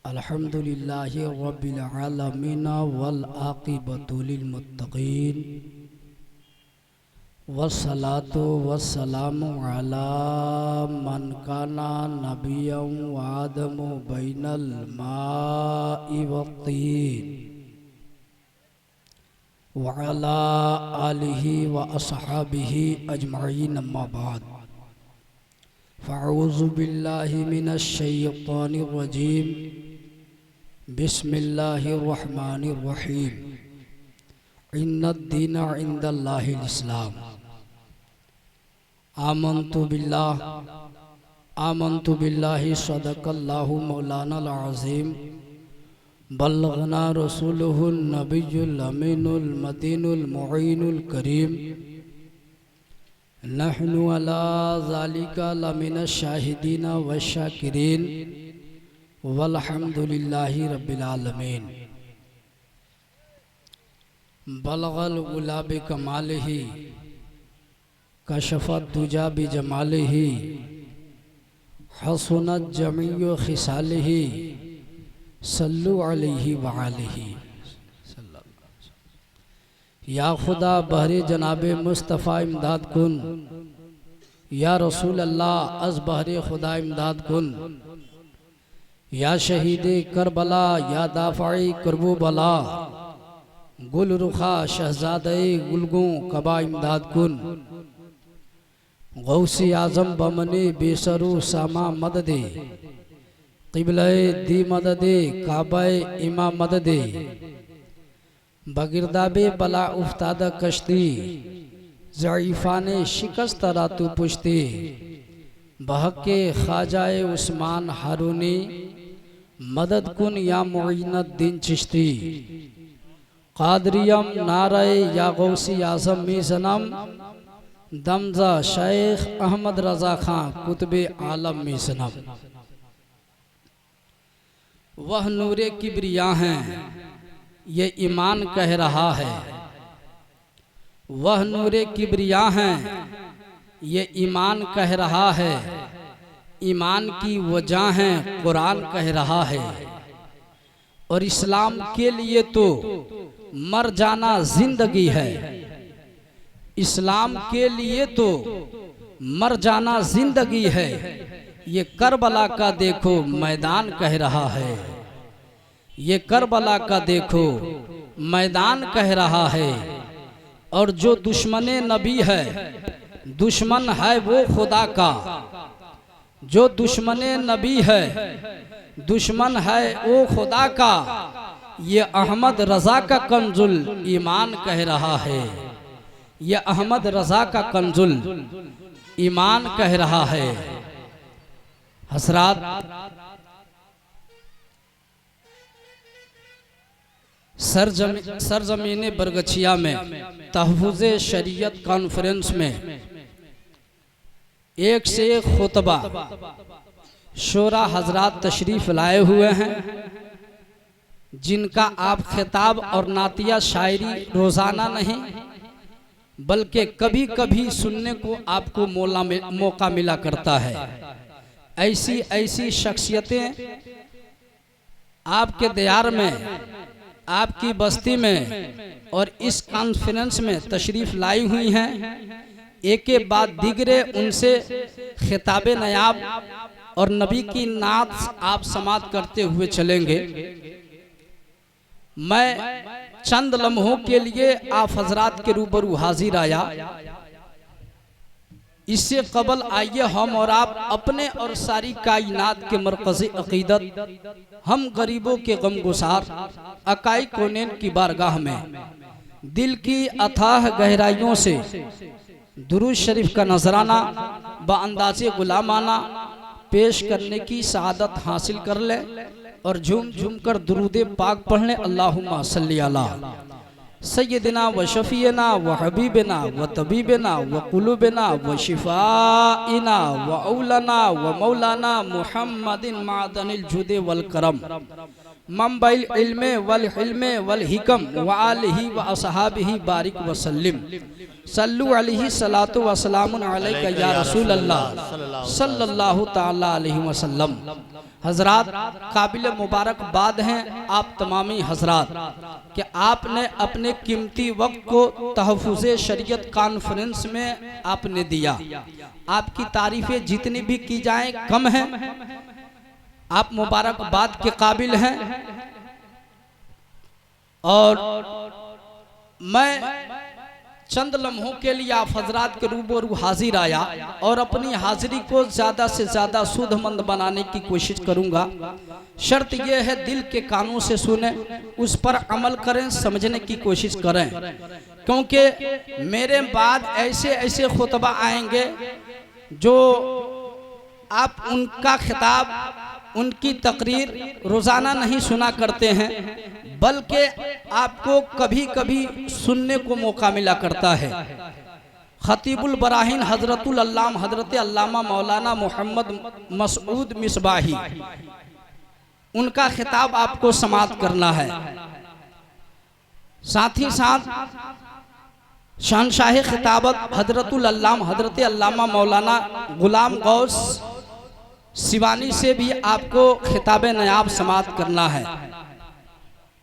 अल्हम्दुलिल्लाहि रब्बिल आलमीन वल आक़िबतु लिल मुत्तक़ीन वस्सलातु वस्सलामु अला मन काना नबिय्यन व आदमु बैनल माइ वत्तीन व अला आलिहि व अस्हाबिहि अजमईन अम्मा बाद फ़अऊज़ु बिल्लाहि मिनश शैतानिर रजीम बिस्मिल्लाहिर रहमानिर रहीम इन्नद-दीन इंदल्लाहिल इस्लाम आमन्तु बिल्लाहि सदक़ल्लाहु मौलानाल अज़ीम बल्लगना रसूलुहुन नबियुल अमीनुल मतीनुल मुईनुल करीम नहनु अला ज़ालिका लमिनश शाहिदीन वश्शाकिरीन वल्हम्दुलिल्लाहि रब्बिल आलमीन। बलगल उला बिकमालिही कशफत दुजा बिजमालिही हसनत जमीउ खिसालिही सल्लु अलैहि व आलिही। या खुदा बहरे जनाबे मुस्तफ़ा इमदाद कुन, या रसूल अल्लाह अज़ बहरे खुदा इमदाद कुन, या शहीदे करबला या दाफ़ाई करबो बला गुल रुखा शहजादे गुलगों कबा इमदाद कुन। गौसी आज़म बमने बेसरू सामा मददे क़िबले दी मददे काबाए इमा मददे बगिरदाबे बला उफ्तादा कश्ती ज़ईफ़ाने शिकस्त रातु पुश्ती बहके ख्वाजाए उस्मान हारूनी मदद कुन या मुईनुद्दीन चिश्ती क़ादरियम नाराए या गौसी आज़म मी सनम दमजा शेख अहमद रज़ा खां कुतुबे आलम मी सनम। वह नूरे किब्रिया हैं ये ईमान कह रहा है, वह नूरे किब्रिया हैं ये ईमान कह रहा है, ईमान की वजह है कुरान कह रहा है। और इस्लाम के लिए तो मर जाना जिंदगी है, इस्लाम के लिए तो मर जाना जिंदगी है। ये करबला का देखो मैदान कह रहा है, ये करबला का देखो मैदान कह रहा है। और जो दुश्मने नबी है दुश्मन है वो खुदा का, जो दुश्मने नबी है दुश्मन है वो खुदा का। ये अहमद रज़ा का कंजुल ईमान कह रहा है, ये अहमद रज़ा का कंजुल ईमान कह रहा है। हसरात सरजमीन बरगछिया में तहफ़्फ़ुज़े शरीयत कॉन्फ्रेंस में एक से एक खुतबा शोरा हजरात तशरीफ़ लाए हुए हैं, जिनका आप खिताब और नातिया शायरी रोज़ाना नहीं बल्कि कभी कभी सुनने को आपको मौका मिला करता है। ऐसी ऐसी शख्सियतें आपके दयार में आपकी बस्ती में और इस कॉन्फ्रेंस में तशरीफ़ लाई हुई हैं। एक के बाद दिगरे उनसे खिताब नयाब और नबी की नात आप समात करते हुए चलेंगे। मैं चंद लम्हों के लिए आप हजरात के रूबरू हाजिर आया। इससे कबल आइए हम और आप अपने और सारी कायनात के मरकज़ी अक़ीदत हम गरीबों के गमगुसार अकाई कोनेन की बारगाह में दिल की अथाह गहराइयों से दुरूद शरीफ का नजराना बाअंदाज़े गुलामाना पेश करने की सआदत हासिल कर ले और झूम झूम कर दुरूदे पाक पढ़ने। अल्लाहुम्मा सल्ली अला सय्यदिना व शफीना व हबीबना व तबीबना व कुलूबना व शिफाइना व औलाना व मौलाना मुहम्मदिन मादनिल जुदे वल करम मंबइल इल्मे वल हिल्मे वल हिकम व आलिही व असहाबिही बारिक वसल्लिम सल्लु अलैहि सलातु व सलामुन अलैका या रसूल अल्लाह सल्लल्लाहु ताला अलैहि वसल्लम। हजरात, काबिल मुबारकबाद हैं आप तमामी हजरात कि आपने अपने कीमती वक्त को तहफ़्फ़ुज़े शरीयत कॉन्फ्रेंस में आपने दिया। आपकी तारीफ़ें जितनी भी की जाएं कम है। आप मुबारकबाद के काबिल हैं और मैं चंद लम्हों के लिए आप हजरात के रूबरू हाजिर आया और अपनी हाजिरी को ज़्यादा से ज़्यादा सूदमंद बनाने की कोशिश करूंगा। शर्त यह है दिल के कानों से सुने, उस पर अमल करें, समझने की कोशिश करें, क्योंकि मेरे बाद ऐसे ऐसे खुतबा आएंगे जो आप उनका खिताब, उनकी तकरीर रोज़ाना नहीं सुना करते हैं, बल्कि आपको कभी कभी सुनने को मौका मिला करता है। खतीबुल बराहीन हजरतुल अल्लाम हजरत अल्लामा मौलाना मोहम्मद मसऊद मिसबाही, उनका खिताब आपको समाअत करना है। साथ ही साथ शहंशाह खिताबत हजरतुल अल्लाम हजरत अल्लामा मौलाना गुलाम गौस सिवानी से भी आपको खिताब नयाब समाअत करना है।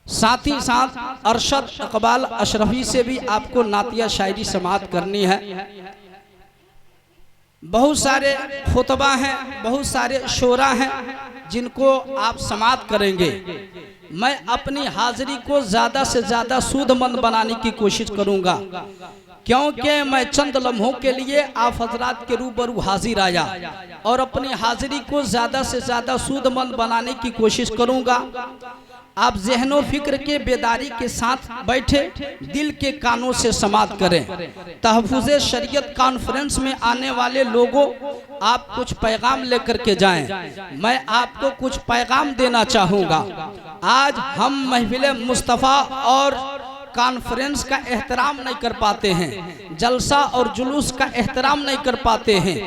साथ ही साथ अरशद इकबाल अशरफी से भी आपको नातिया शायरी समाअत करनी है। बहुत सारे खुतबा हैं, बहुत सारे शोरा हैं जिनको आप समाअत करेंगे। मैं अपनी हाजिरी को ज़्यादा से ज़्यादा सूदमंद बनाने की कोशिश करूंगा, क्योंकि मैं चंद लम्हों के लिए आप हजरात के रूबरू हाजिर आया और अपनी हाजिरी को ज़्यादा से ज़्यादा सूदमंद बनाने की कोशिश करूंगा। आप ज़हनो फिक्र के बेदारी के साथ बैठे दिल के कानों से समाअत करें। तहफ़्फ़ुज़े शरीयत कॉन्फ्रेंस में आने वाले लोगों, आप कुछ पैगाम लेकर के जाएं। मैं आपको कुछ पैगाम देना चाहूँगा। आज हम महफिल मुस्तफ़ा और कॉन्फ्रेंस का एहतराम नहीं कर पाते हैं, जलसा और जुलूस का एहतराम नहीं कर पाते हैं।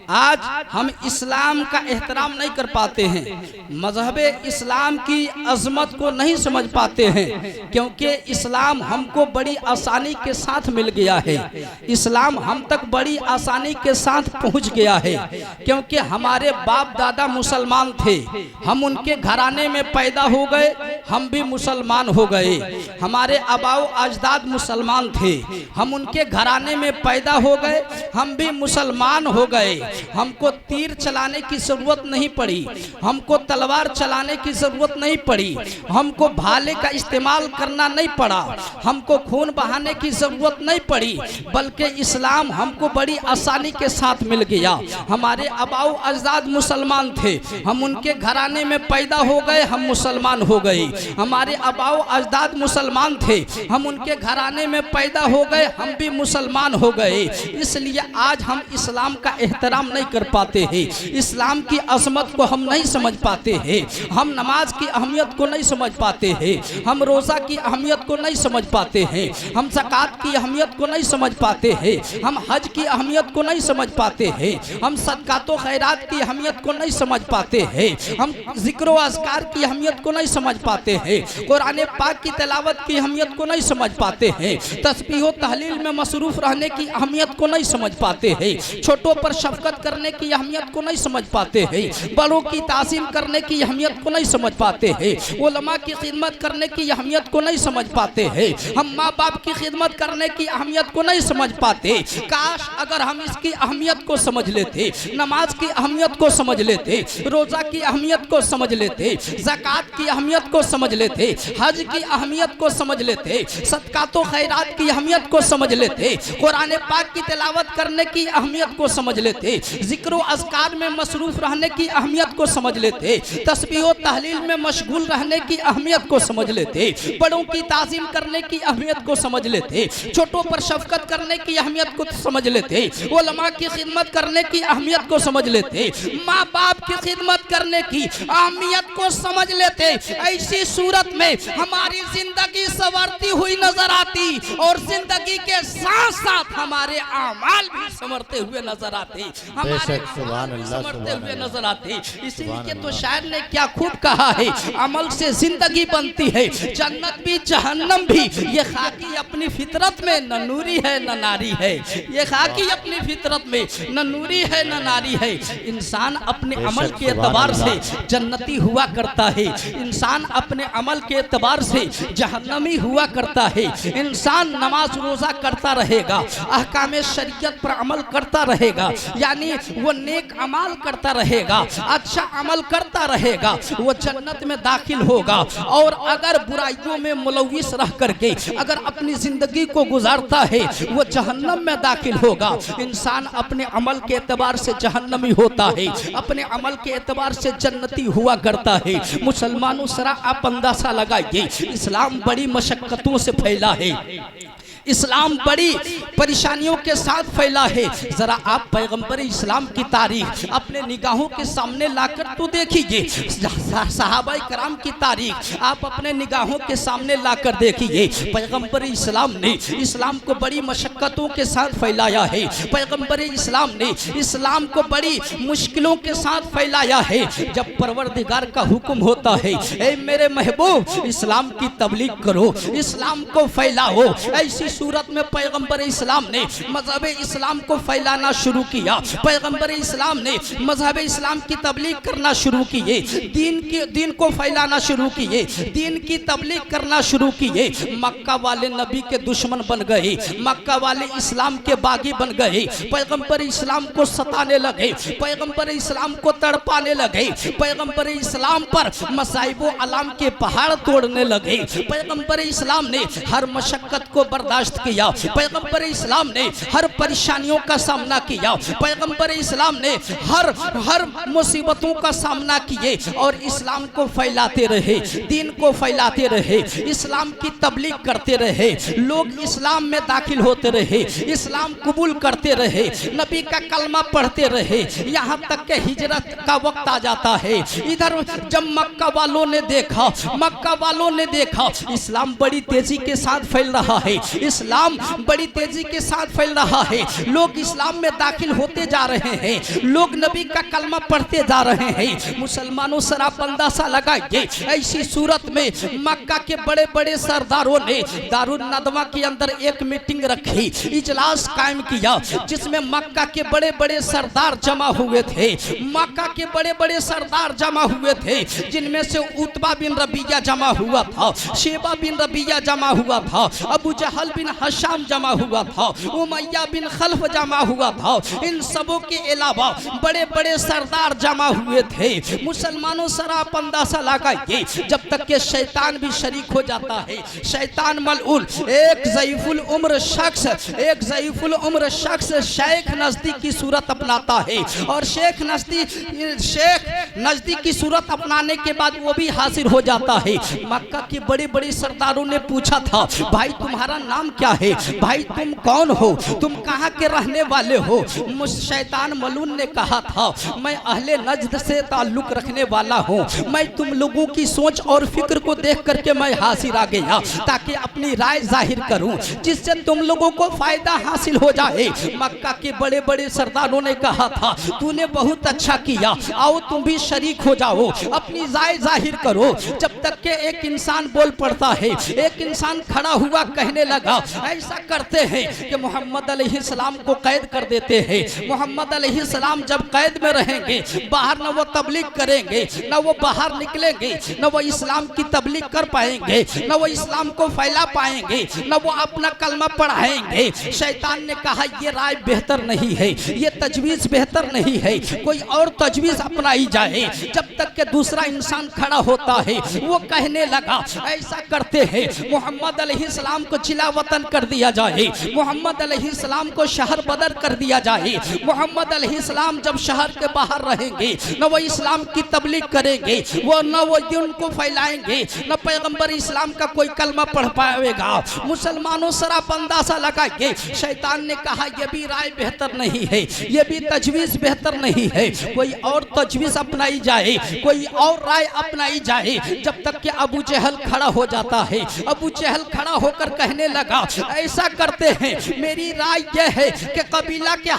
आज हम इस्लाम का एहतराम नहीं कर पाते हैं, मज़हबे इस्लाम की अज़मत को नहीं समझ पाते हैं, क्योंकि इस्लाम हमको बड़ी आसानी के साथ मिल गया है। इस्लाम हम तक बड़ी आसानी के साथ पहुंच गया है, क्योंकि हमारे बाप दादा मुसलमान थे, हम उनके घराने में पैदा हो गए, हम भी मुसलमान हो गए। हमारे आबाओ अजदाद मुसलमान थे, हम उनके घराने में पैदा हो गए, हम भी मुसलमान हो गए। हमको तीर चलाने की जरूरत नहीं पड़ी, हमको तलवार चलाने की जरूरत नहीं पड़ी, हमको भाले का इस्तेमाल करना नहीं पड़ा, हमको खून बहाने की जरूरत नहीं पड़ी, बल्कि इस्लाम हमको बड़ी आसानी के साथ मिल गया। हमारे आबाओ अजदाद मुसलमान थे, हम उनके घराने में पैदा हो गए, हम मुसलमान हो गए। हमारे आबाओ अजदाद मुसलमान थे, हम उनके घराने में पैदा हो गए, हम भी मुसलमान हो गए। इसलिए आज हम इस्लाम का एहतराम नहीं कर पाते हैं, इस्लाम की अज़मत को हम नहीं समझ पाते हैं, हम नमाज की अहमियत को नहीं समझ पाते हैं, हम रोज़ा की अहमियत को नहीं समझ पाते हैं, हम ज़कात की अहमियत को नहीं समझ पाते हैं, हम हज की अहमियत को नहीं समझ पाते हैं, हम सदक़ात व खैरात की अहमियत को नहीं समझ पाते हैं, हम ज़िक्र व अज़कार की अहमियत को नहीं समझ पाते हैं, कुरान पाक की तिलावत की अहमियत को नहीं समझ पाते हैं, तस्बीह व तहलील में मसरूफ़ रहने की अहमियत को नहीं समझ पाते हैं, छोटों पर शफ़क़त करने की अहमियत को नहीं समझ पाते हैं, बड़ों की ताज़ीम करने की अहमियत को नहीं समझ पाते हैं, उलमा की खिदमत करने की अहमियत को नहीं समझ पाते हैं, हम माँ बाप की खिदमत करने की अहमियत को नहीं समझ पाते। काश अगर हम इसकी अहमियत को समझ लेते, नमाज की अहमियत को समझ लेते, रोज़ा की अहमियत को समझ लेते, ज़कात की अहमियत को समझ लेते, हज की अहमियत को समझ लेते, सदक़ात व खैरात की अहमियत को समझ लेते, कुरान पाक की तिलावत करने की अहमियत को समझ लेते, ज़िक्र व अज़कार में मसरूफ़ रहने की अहमियत को समझ लेते, तस्बीह व तहलील में मशगूल रहने की अहमियत को समझ लेते, बड़ों की ताज़ीम करने की अहमियत को समझ लेते, छोटों पर शफ़क़त करने की अहमियत को समझ लेते, उलमा की खिदमत करने की अहमियत को समझ लेते, माँ बाप की खिदमत करने की अहमियत को समझ लेते। ऐसी सूरत में हमारी जिंदगी संवरती हुई नजर आती और जिंदगी के साथ साथ हमारे आमाल भी संवरते हुए नजर आते। हमारे समझते हुए नजर आते। इसीलिए तो शायर ने क्या खूब कहा है, अमल से जिंदगी बनती है, जन्नत भी जहन्नम भी। ये खाकी अपनी फितरत में न नूरी है न नारी है। ये खाकी अपनी फितरत में न नूरी है न नारी है। इंसान अपने अमल के एतबार से जन्नती हुआ करता है, इंसान अपने अमल के एतबार से जहन्नमी हुआ करता है। इंसान नमाज रोजा करता रहेगा, अहकाम शरीयत पर अमल करता रहेगा, यानी वो नेक अमल करता रहेगा, अच्छा अमल करता रहेगा, वो जन्नत में दाखिल होगा। और अगर बुराइयों में मुलविस रह करके अगर अपनी जिंदगी को गुजारता है, वो जहन्नम में दाखिल होगा। इंसान अपने अमल के एतबार से जहन्नमी होता है, अपने अमल के एतबार से जन्नती हुआ करता है। मुसलमानों सरा आप अंदाजा लगाइए, इस्लाम बड़ी मशक्कतों से फैला है, इस्लाम बड़ी परेशानियों के साथ फैला है। जरा आप पैगंबर इस्लाम की तारीख अपने निगाहों के सामने लाकर तो देखिए, सहाबाए कराम की तारीख आप अपने निगाहों के सामने लाकर देखिए। पैगंबर इस्लाम ने इस्लाम को बड़ी मशक्कतों के साथ फैलाया है, पैगंबर इस्लाम ने इस्लाम को बड़ी मुश्किलों के साथ फैलाया है। जब परवरदिगार का हुक्म होता है, ऐ मेरे महबूब इस्लाम की तबलीग करो, इस्लाम को फैलाओ, ऐसी सूरत में पैगंबर इस्लाम ने मजहब इस्लाम को फैलाना शुरू किया। पैगंबर इस्लाम ने मजहब इस्लाम की तबलीग करना शुरू किए, दीन को फैलाना शुरू किए, दीन की तबलीग करना शुरू किए। मक्का वाले नबी के दुश्मन बन गए, मक्का वाले इस्लाम के बागी बन गए, पैगंबर इस्लाम को सताने लगे, पैगंबर इस्लाम को तड़पाने लगे, पैगंबर इस्लाम पर मसाइबो अलाम के पहाड़ तोड़ने लगे। पैगंबर इस्लाम ने हर मशक्कत को बर्दाश्त किया, पैगंबर इस्लाम ने हर परेशानियों का सामना किया, पैगंबर इस्लाम ने हर मुसीबतों का सामना किए और इस्लाम को फैलाते रहे, दीन को फैलाते रहे, इस्लाम की तबलीग करते रहे। लोग इस्लाम में दाखिल होते रहे, इस्लाम कबूल करते रहे, नबी का कलमा पढ़ते रहे, यहाँ तक के हिजरत का वक्त आ जाता है। इधर जब मक्का वालों ने देखा इस्लाम बड़ी तेजी के साथ फैल रहा है, इस्लाम बड़ी तेजी के साथ फैल रहा है, लोग इस्लाम में दाखिल होते जा रहे हैं, लोग नबी का कलमा पढ़ते जा रहे हैं। मुसलमानों सरा अंदाजा लगाइए, ऐसी सूरत में मक्का के बड़े बड़े सरदारों ने दारुल नदवा के अंदर एक मीटिंग रखी, इजलास कायम किया, जिसमें मक्का के बड़े बड़े सरदार जमा हुए थे। मक्का के बड़े बड़े सरदार जमा हुए थे, जिनमें से उतबा बिन रबिया जमा हुआ था, शेबा बिन रबिया जमा हुआ था, अबू जहल बिन हशाम जमा हुआ था, उमैया बिन खल्फ जमा हुआ था। इन सबों के अलावा बड़े बड़े सरदार जमा हुए थे। मुसलमानों सरा अंदाजा लगाइए, जब तक के शैतान भी शरीक हो जाता है, शैतान मलऊन एक ज़ईफुल उम्र शख्स शेख नजदीक की सूरत अपनाता है, और शेख नजदीक की सूरत अपनाने के बाद वो भी हाजिर हो जाता है। मक्का के बड़े बड़े सरदारों ने पूछा था, भाई तुम्हारा नाम क्या है, भाई तुम कौन हो, तुम कहाँ के रहने वाले हो। शैतान मलून ने कहा था, मैं अहले नजद से ताल्लुक रखने वाला हूँ, मैं तुम लोगों की सोच और फिक्र को देख करके मैं हाजिर आ गया, ताकि अपनी राय जाहिर करूँ, जिससे तुम लोगों को फायदा हासिल हो जाए। मक्का के बड़े बड़े सरदारों ने कहा था, तूने बहुत अच्छा किया, आओ तुम भी शरीक हो जाओ, अपनी राय जाहिर करो। जब तक के एक इंसान बोल पड़ता है, एक इंसान खड़ा हुआ कहने लगा, ऐसा करते हैं कि मोहम्मद अलैहिस्सलाम को कैद कर देते हैं। मोहम्मद अलैहिस्सलाम जब कैद में रहेंगे, बाहर न वो तबलीग करेंगे, न वो बाहर निकलेंगे, न वो इस्लाम की तबलीग कर पाएंगे, न वो इस्लाम को फैला पाएंगे, न वो अपना कलमा पढ़ाएंगे। शैतान ने कहा, ये राय बेहतर नहीं है, ये तजवीज़ बेहतर नहीं है, कोई और तजवीज़ अपनाई जाए। जब तक के दूसरा इंसान खड़ा होता है, वो कहने लगा, ऐसा करते हैं मोहम्मद अलैहिस्सलाम को जिला वतन कर दिया जाए, मोहम्मद अलैहिस्सलाम को शहर बदर कर दिया जाए। मोहम्मद अलैहिस्सलाम जब शहर के बाहर रहेंगे, न वो इस्लाम की तबलीग करेंगे, वो न वो दीन को फैलाएंगे, न पैगंबर इस्लाम का कोई कलमा पढ़ पाएगा। मुसलमानों सरा अंदाजा लगाइए, शैतान ने कहा, यह भी राय बेहतर नहीं है, ये भी तजवीज़ बेहतर नहीं है, कोई और तजवीज़ अपनाई जाए, कोई और राय अपनाई जाए। जब तक कि अबू जहल खड़ा हो जाता है, अबू जहल खड़ा होकर कहने लगा, ऐसा करते हैं। मेरी राय यह है कि कबीला के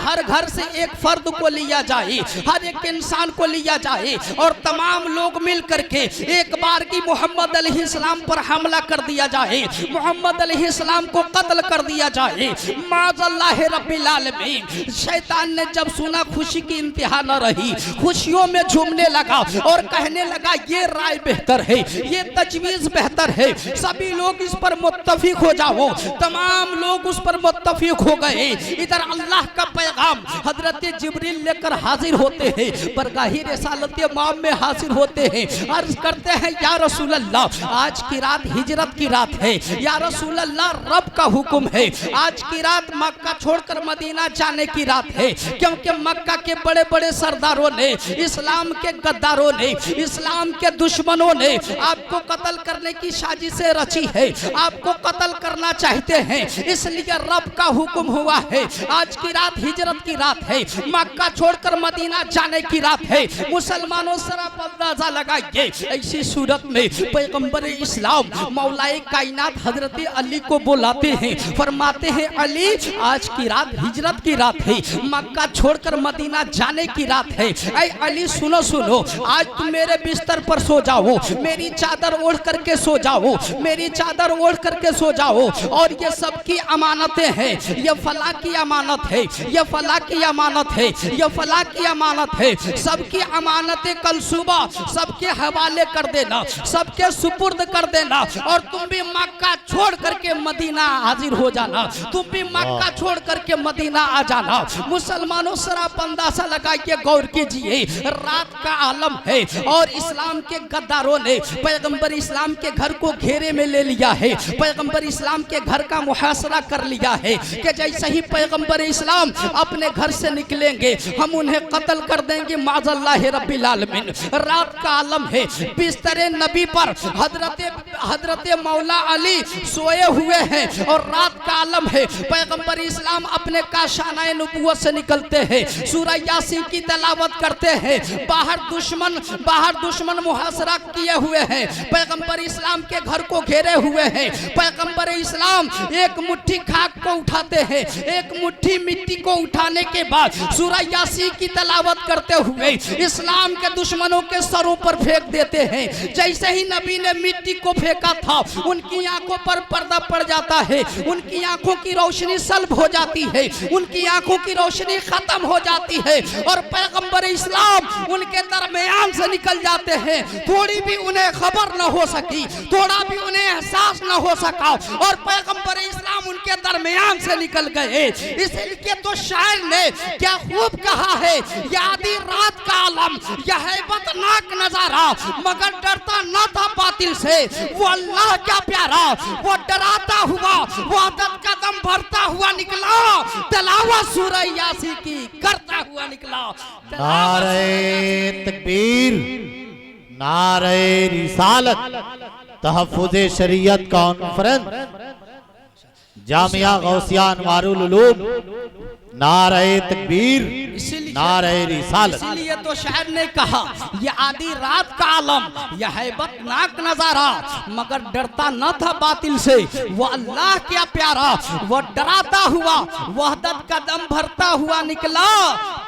हर घर से एक फर्द को लिया जाए, हर एक इंसान को लिया जाए और तमाम लोग मिल करके एक बार की मोहम्मद अलैहिस्सलाम पर हमला कर दिया जाए, मोहम्मद अलैहिस्सलाम को कत्ल कर दिया जाए। माज़अल्लाह रब्बिल आलमीन। शैतान ने जब सुना खुशी की इंतहा न रही, खुशियों में झूमने लगा और कहने लगा ये राय बेहतर है, ये तजवीज़ बेहतर है, सभी लोग इस पर मुत्तफिक हो जाओ। तमाम लोग उस पर मुत्तफिक हो गए। इधर अल्लाह का पैगाम हजरत जिब्रील लेकर हाजिर होते हैं, बरगाही रिसालत माम में हाजिर होते हैं। अर्ज करते हैं या रसूल अल्लाह, आज की रात हिजरत की रात है, या रसूल अल्लाह रब का हुक्म है, आज की रात मक्का छोड़कर मदीना जाने की रात है, क्योंकि मक्का के बड़े बड़े सरदारों ने, इस्लाम के गद्दारों ने, इस्लाम के दुश्मनों ने आपको कत्ल करने की साजिशें रची है, आपको कत्ल करना चाहते हैं, इसलिए रब का हुक्म हुआ है, आज की रात हिजरत की रात है, मक्का छोड़कर मदीना जाने की रात है। मुसलमानों सराप अंदाजा लगाइए। ऐसी सूरत में पैगंबर इस्लाम मौलाए कायनात हजरत अली को बुलाते हैं, फरमाते हैं अली आज की रात हिजरत की रात है, मक्का छोड़कर मदीना जाने की रात है। ऐ अली सुनो सुनो, आज तुम मेरे बिस्तर पर सो जाओ, मेरी चादर ओढ़ करके सो जाओ, मेरी चादर ओढ़ करके सो जाओ, और ये सबकी अमानतें हैं, ये फला की अमानत है, ये फला की अमानत है, ये फला की अमानत है, सबकी अमानतें कल सुबह सबके हवाले कर देना, सबके सुपुर्द कर देना, और तुम भी मक्का छोड़ करके मदीना हाजिर हो जाना, तुम भी मक्का छोड़ करके मदीना आ जाना। मुसलमानों सराप अंदाजा लगाइए, गौर कीजिए, रात का आलम है और इस्लाम के गद्दारों ने पैगंबर इस्लाम के घर को घेरे में ले लिया है, पैगंबर इस्लाम के घर का मुहासरा कर लिया है कि जैसे ही पैगंबर इस्लाम अपने घर से निकलेंगे हम उन्हें कत्ल कर देंगे। माज़अल्लाह रब्बिल आलमीन। रात का आलम है, बिस्तरे नबी पर हजरत मौला अली सोए हुए हैं और रात का आलम है, पैगंबर इस्लाम अपने काशानाए नबुव्वत से निकलते हैं, सूरह यासीन की तलावत करते हैं, बाहर दुश्मन मुहासरा किए हुए हैं, पैगंबर इस्लाम के घर को घेरे हुए हैं। पैगंबर इस्लाम एक मुट्ठी खाक को उठाते हैं, एक मुट्ठी मिट्टी को उठाने के बाद सूरह यासीन की तलावत करते हुए इस्लाम के दुश्मनों के सरों पर फेंक देते हैं। जैसे ही नबी ने मिट्टी को फेंका था उनकी आंखों पर पर्दा पड़ जाता है, उनकी आंखों की रोशनी सल्ब हो जाती है, उनकी आंखों की रोशनी खत्म हो जाती है और पैगंबर इस्लाम उनके दरमियान से निकल जाते हैं। थोड़ी भी उन्हें खबर न हो सकी, थोड़ा भी उन्हें एहसास न हो सका और पैगंबर इस्लाम उनके दरमियान से निकल गए। इसलिए तो शायर ने क्या खूब कहा है, यादी रात का आलम, यह हैबतनाक नजारा, मगर डरता न था बातिल से, वो अल्लाह क्या प्यारा, वो डराता हुआ, वो आदत का दम भरता हुआ निकला, तिलावत सूरह यासीन की करता हुआ निकला। नारे तकबीर, नारे रिसालत, तहफ्फुज़े शरीयत कॉन्फ्रेंस, जामिया गौसिया अनवारुल उलूम, नारे तकबीर, नारे रिसालत। इसलिए तो शायर ने कहा ये आधी रात का आलम, यह हैबतनाक नजारा, मगर डरता न था बातिल से, वो अल्लाह क्या प्यारा, वो डराता हुआ, वहदत का दम भरता हुआ निकला,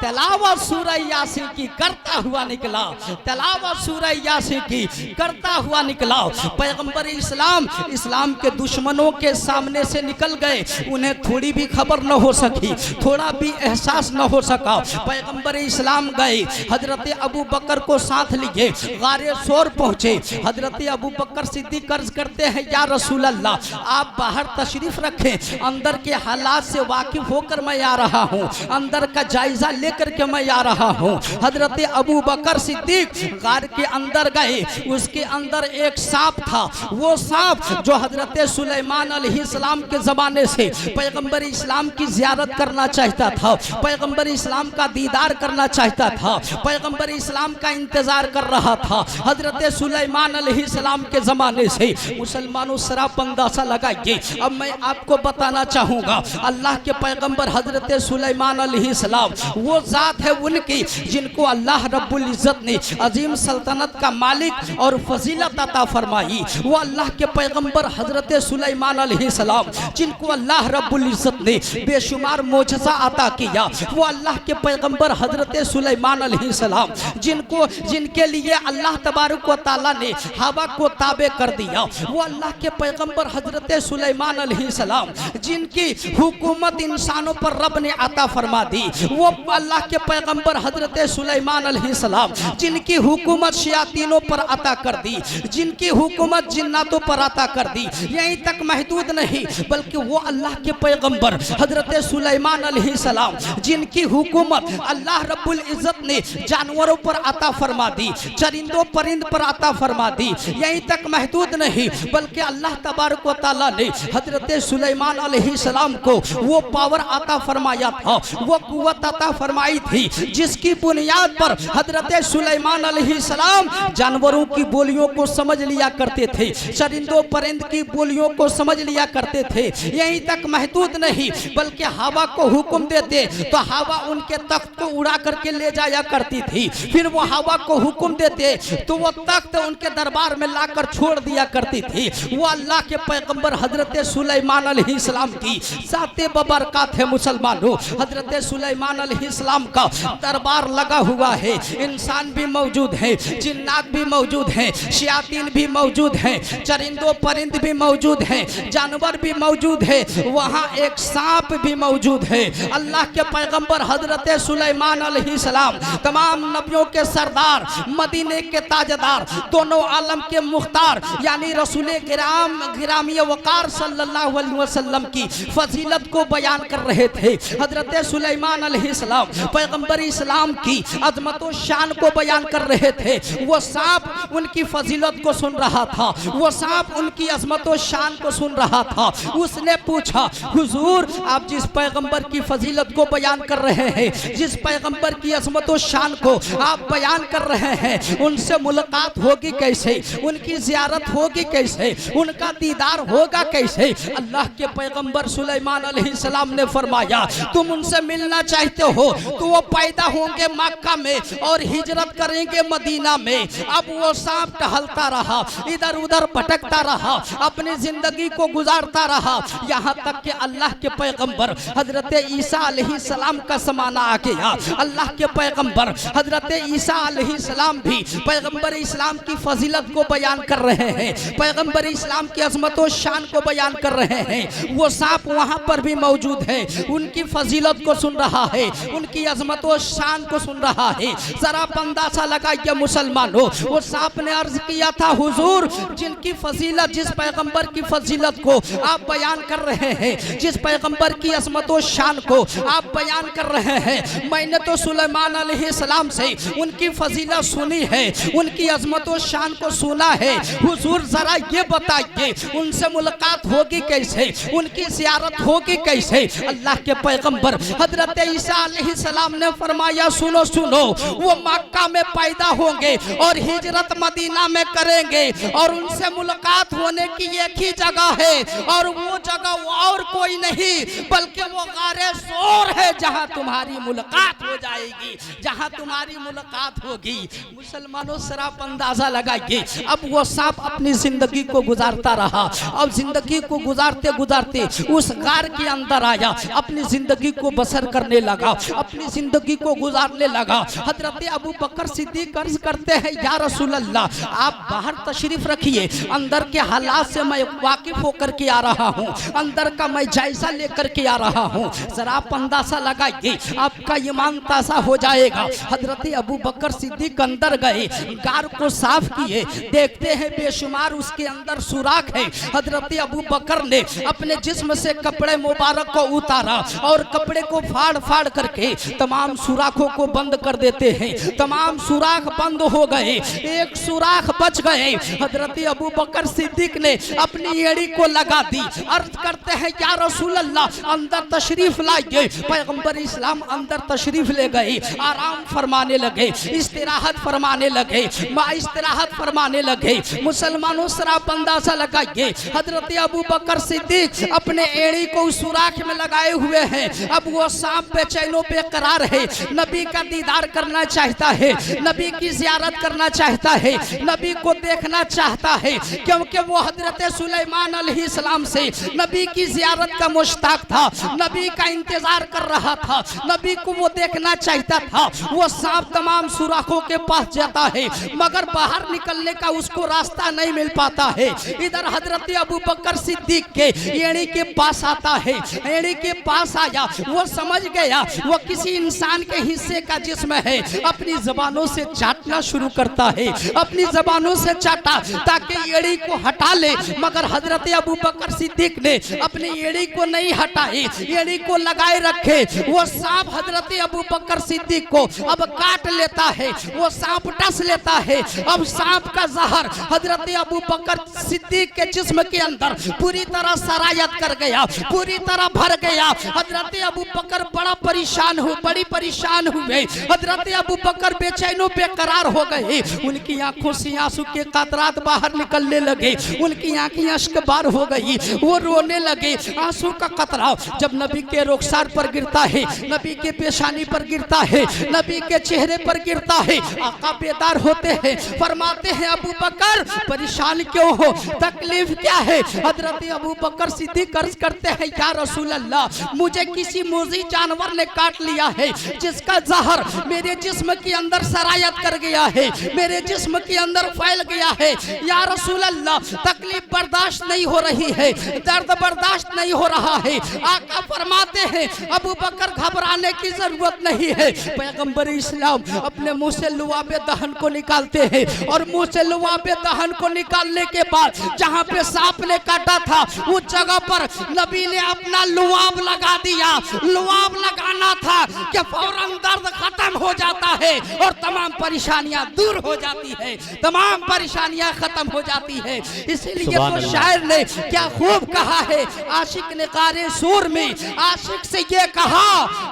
तिलावत सूरह यासीन की करता हुआ निकला, तिलावत सूरह यासीन की करता हुआ निकला। पैगंबर इस्लाम के दुश्मनों के सामने से निकल गए, उन्हें थोड़ी भी खबर न हो सकी, थोड़ा भी एहसास न हो सका। पैगंबर इस्लाम गए, हजरत अबू बकर को साथ लिए गारे सोर पहुंचे। हजरत अबू बकर सिद्दीक अर्ज करते हैं या रसूल अल्लाह आप बाहर तशरीफ रखें, अंदर के हालात से वाकिफ होकर मैं आ रहा हूँ, अंदर का जायजा लेकर के मैं आ रहा हूँ। हजरत अबू बकर सिद्दीक गार के अंदर गए, उसके अंदर एक सांप था, वो सांप जो हजरत सुलेमान अलैहिस्सलाम के ज़माने से पैगंबर इस्लाम की ज़ियारत करना चाहता था, पैगंबर इस्लाम का दीदार करना चाहता था, पैगंबर इस्लाम का इंतजार कर रहा था हजरत सुलेमान अलैहिस्सलाम के ज़माने से। मुसलमानों सराप अंदाजा लगाइए, अब मैं आपको बताना चाहूँगा अल्लाह के पैगंबर हजरत सुलेमान अलैहिस्सलाम वो जात है उनकी जिनको अल्लाह रब्बुल इज्जत ने अजीम सल्तनत का मालिक और फजीलत अता फरमाई। वो अल्लाह के पैगंबर हजरत सुलेमान अलैहिस्सलाम जिनको अल्लाह रब्बुल इज्जत ने बेशुमार मोजज़ा अता किया। वो अल्लाह के पैगंबर हजरत सुलेमान अलैहिस्सलाम जिनके लिए अल्लाह तबारक व तआला ने हवा को ताबे कर दिया। वो अल्लाह के पैगंबर हजरत सुलेमान अलैहिस्सलाम जिनकी हुकूमत इंसानों पर रब ने अता फरमा दी। वो अल्लाह के पैगंबर हजरत सुलेमान अलैहिस्सलाम जिनकी हुकूमत शयातीनों पर अता कर दी, जिनकी हुकूमत जिन्नातों पर अता कर दी। यहीं तक महदूद नहीं बल्कि वो अल्लाह के पैगंबर हजरत सुलेमान अलैहिस्सलाम जिनकी हुकूमत अल्लाह रब्बुल इज्जत ने जानवरों पर अता फरमा दी, चरिंदों परिंद पर अता फरमा दी। यहीं तक महदूद नहीं बल्कि अल्लाह तबारक व तआला ने हजरत सुलेमान अलैहिस्सलाम को वो पावर अता फरमाया था, वो कुव्वत अता फरमाई थी जिसकी बुनियाद पर हजरत सुलेमान अलैहिस्सलाम जानवरों की बोलियों को समझ लिया करते थे, चरिंदों परिंद की बोलियों को समझ लिया करते थे। यहीं तक महदूद नहीं बल्कि हवा को हुक्म देते तो हवा उनके तख्त को उड़ा करके ले जाया करती थी। फिर वो हवा को हुक्म देते तो वो तख्त उनके दरबार में लाकर छोड़ दिया करती थी। वो अल्लाह के पैगंबर हजरत सुलेमान अलैहिस्सलाम की ज़ाते बबरकत है। मुसलमानों, हजरत सुलेमान अलैहिस्सलाम का दरबार लगा हुआ है। इंसान भी मौजूद है, जिन्नात भी मौजूद है, शयातीन भी मौजूद है, चरिंदों परिंद भी मौजूद है, जानवर भी मौजूद है, वहाँ एक सांप भी मौजूद है। अल्लाह के पैगंबर हजरत सुलेमान अलैहिस्सलाम तमाम नबियों के सरदार, मदीने के ताजदार, दोनों आलम के मुख्तार यानी रसूल गिरामी वकार सल्लल्लाहु अलैहि वसल्लम की फजीलत को बयान कर रहे थे। हजरत सुलेमान अलैहिस्सलाम पैगंबर इस्लाम की अजमत और शान को बयान कर रहे थे। वो सांप उनकी फजीलत को सुन रहा था, वो सांप उनकी अजमत और शान को सुन रहा था। उसने पूछा, हुजूर आप जिस पैगंबर की फजीलत को बयान कर रहे हैं, जिस पैगंबर की अजमत और शान को आप बयान कर रहे हैं, उनसे मुलाकात होगी कैसे, उनकी ज़ियारत होगी कैसे, उनका दीदार होगा कैसे? अल्लाह के पैगंबर सुलेमान अलैहिस्सलाम ने फरमाया, तुम उनसे मिलना चाहते हो तो वो पैदा होंगे मक्का में और हिजरत करेंगे मदीना में। अब वो सांप टहलता रहा, इधर उधर भटकता रहा, अपनी जिंदगी को गुजारता रहा, यहाँ तक कि अल्लाह के पैगंबर हजरत ईसा अलैहिस्सलाम का ज़माना आ गया। अल्लाह के पैगंबर हजरत ईसा अलैहिस्सलाम भी पैगंबर इस्लाम की फजीलत को बयान कर रहे हैं, पैगंबर इस्लाम की अजमत और शान को बयान कर रहे हैं। वो सांप वहाँ पर भी मौजूद है, उनकी फजीलत को सुन रहा है, उनकी अजमत और शान को सुन रहा है। जरा अंदाजा लगाइए मुसलमानों, वो सांप ने अर्ज किया था, हुजूर जिनकी फजीलत, जिस पैगंबर की फजीलत को आप बयान कर रहे हैं, जिस पैगंबर की अजमत और शान को आप बयान कर रहे हैं, मैंने तो सुलेमान अलैहिस्सलाम से उनकी फजीलत सुनी है, उनकी अजमत और शान को सुना है। हुजूर जरा ये बताइए उनसे मुलाकात होगी कैसे, उनकी ज़ियारत होगी कैसे? अल्लाह के पैगंबर हजरत ईसा अलैहिस्सलाम ने फरमाया, सुनो सुनो, वो मक्का में पैदा होंगे और हिजरत मदीना में करेंगे और उनसे मुलाकात होने की एक ही जगह है और वो जगह और कोई नहीं बल्कि वो गारे सोर है जहां तुम्हारी मुलाकात हो जाएगी, जहां तुम्हारी मुलाकात होगी। मुसलमानों सराप अंदाजा लगाइए, अब वो सांप अपनी जिंदगी को गुजारता रहा, अब जिंदगी को गुजारते गुजारते उस गार के अंदर आया, अपनी जिंदगी को बसर करने लगा, अपनी जिंदगी को गुजारने लगा। हजरत अबू बकर सिद्दीक अर्ज करते हैं, या रसूल अल्लाह आप बाहर तशरीफ रखिए, अंदर के हालात से मैं वाकिफ होकर के आ रहा हूँ, अंदर का मैं जायजा लेकर के आ रहा हूँ। जरा आप अंदाजा लगाइए, आपका ईमान ताज़ा हो जाएगा। हजरत अबू बकर सिद्दीक अंदर गए, गार को साफ किए, देखते हैं बेशुमार उसके अंदर सुराख है। हजरत अबू बकर ने अपने जिस्म से कपड़े मुबारक को उतारा और कपड़े को फाड़ फाड़ करके तमाम सुराखों को बंद कर देते हैं। तमाम सुराख बंद हो गए, एक सुराख बच गए। हजरत अबू बकर सिद्दीक ने अपनी एड़ी को लगा दी, अर्ज करते हैं, या रसूल अल्लाह अंदर तशरीफ लाइए। पैगंबर इस्लाम अंदर तशरीफ ले गए, आराम फरमाने लगे, इस्तिराहत फरमाने लगे, इस्तिराहत फरमाने लगे। मुसलमानों सराप अंदाजा लगाइए, हजरत अबू बकर सिद्दीक अपने एड़ी को उस सुराख में लगाए हुए हैं। अब वो सांप बेचैनो पे बेकरार है, नबी का दीदार करना चाहता है, नबी की ज़ियारत करना चाहता है, नबी को देखना चाहता है, क्योंकि वो हजरत सुलेमान अलैहिस्सलाम से नबी की ज़ियारत का मुश्ताक था, नबी का इंतजार कर रहा था, नबी को वो देखना चाहता था। वो सांप तमाम सुराखों के पास जाता है मगर बाहर निकलने का उसको रास्ता नहीं मिल पाता है। इधर हजरत अबू बकर सिद्दीक के एड़ी के पास आता है, एड़ी के पास आया, वो समझ गया वो किसी इंसान के हिस्से का जिस्म है, अपनी जबानों से चाटना शुरू करता है, अपनी जबानों से चाटा ताकि एड़ी को हटा ले, मगर हजरत अबू बकर सिद्दीक ने अपनी एड़ी को नहीं हटाई, एड़ी को लगाए रखे। वो सांप हजरत अबू बकर सिद्दीक को अब काट लेता है, वो सांप डस लेता है। अब सांप का जहर हजरत अबू बकर सिद्दीक के जिस्म के अंदर पूरी तरह सरायत कर गया, पूरी तरह भर गया। हजरत अबू बकर बड़ा परेशान हुए, बड़ी परेशान हुए। हजरत अबू बकर बेचैनो बेकरार हो गए, उनकी आंखों से आंसू के कतरात बाहर निकलने लगे, उनकी आंखें अश्कबार हो गई, वो रोने लगे। आंसू का कतरा जब नबी के रुखसार पर गिरता है, नबी के पेशानी पर गिरता है, नबी के चेहरे पर गिरता है, आका बेदार होते हैं, फरमाते हैं अबू बकर परेशान क्यों हो, तकलीफ क्या है। हजरत अबू बकर सिद्दीक अर्ज करते हैं या रसूल अल्लाह, मुझे किसी मोजी जानवर ने काट लिया है जिसका जहर मेरे जिस्म के अंदर सरायत कर गया है, मेरे जिस्म के अंदर फैल गया है। या रसूल अल्लाह तकलीफ बर्दाश्त नहीं हो रही है, दर्द बर्दाश्त नहीं हो रहा है। आका फरमाते हैं अबू बकर घबराने की जरूरत नहीं है। पैगंबर इस्लाम अपने मुंह से लुआबे दहन को निकालते हैं और मुंह से लुआबे दहन को निकालने के बाद जहां पे सांप ने काटा था उस जगह पर नबी ने अपना लुआब लगा दिया। लुआब लगाना था कि फौरन दर्द खत्म हो जाता है और तमाम परेशानियां दूर हो जाती है, तमाम परेशानियां खत्म हो जाती है। इसीलिए तो शायर ने क्या खूब कहा है, आशिक ने गारे सूर में आशिक से ये कहा,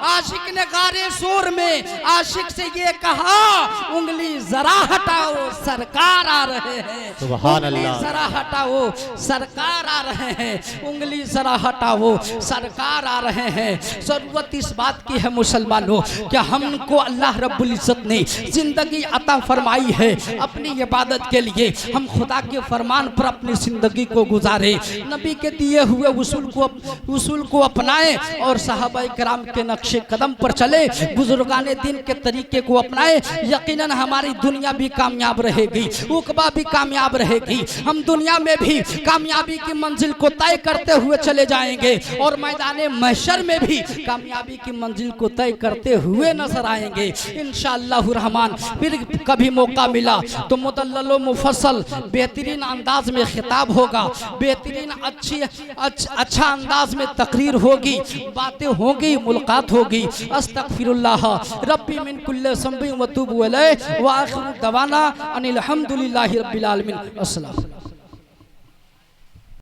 आशिक ने गारे सूर में आशिक से ये कहा, उंगली जरा हटाओ सरकार आ रहे हैं, सुभान अल्लाह, जरा हटाओ सरकार आ रहे हैं, उंगली जरा हटाओ सरकार आ रहे हैं। जरूरत इस बात की है मुसलमानों कि हमको अल्लाह रब्बुल इज्जत ने जिंदगी अता फरमाई है अपनी इबादत के लिए, हम खुदा के फरमान पर अपनी जिंदगी को गुजारे, नबी के दिए हुए उसूल को अपनाएं और सहाबा किराम के नक्शे कदम पर चले, बुजुर्गाने दिन के तरीके को अपनाएं। यकीनन हमारी दुनिया भी कामयाब रहेगी, उकबा भी कामयाब रहेगी, हम दुनिया में भी कामयाबी की मंजिल को तय करते हुए चले जाएंगे और मैदाने महशर में भी कामयाबी की मंजिल को तय करते हुए नजर आएंगे इंशाअल्लाह रहमान। फिर कभी मौका मिला तो मुदल्लल मुफस्सल बेहतरीन अंदाज में खिताब होगा, बेहतरीन अच्छा अंदाज में तकरीर होगी, बातें होगी, मुलाकात होगी। अस्तगफिरुल्लाह रब्बी मिन कुल्li ज़ंबिन व तूबु अलैहि व आखिरु दवाना अनिल हम्दुलिल्लाहि रब्बिल आलमीन। अस्सलाम।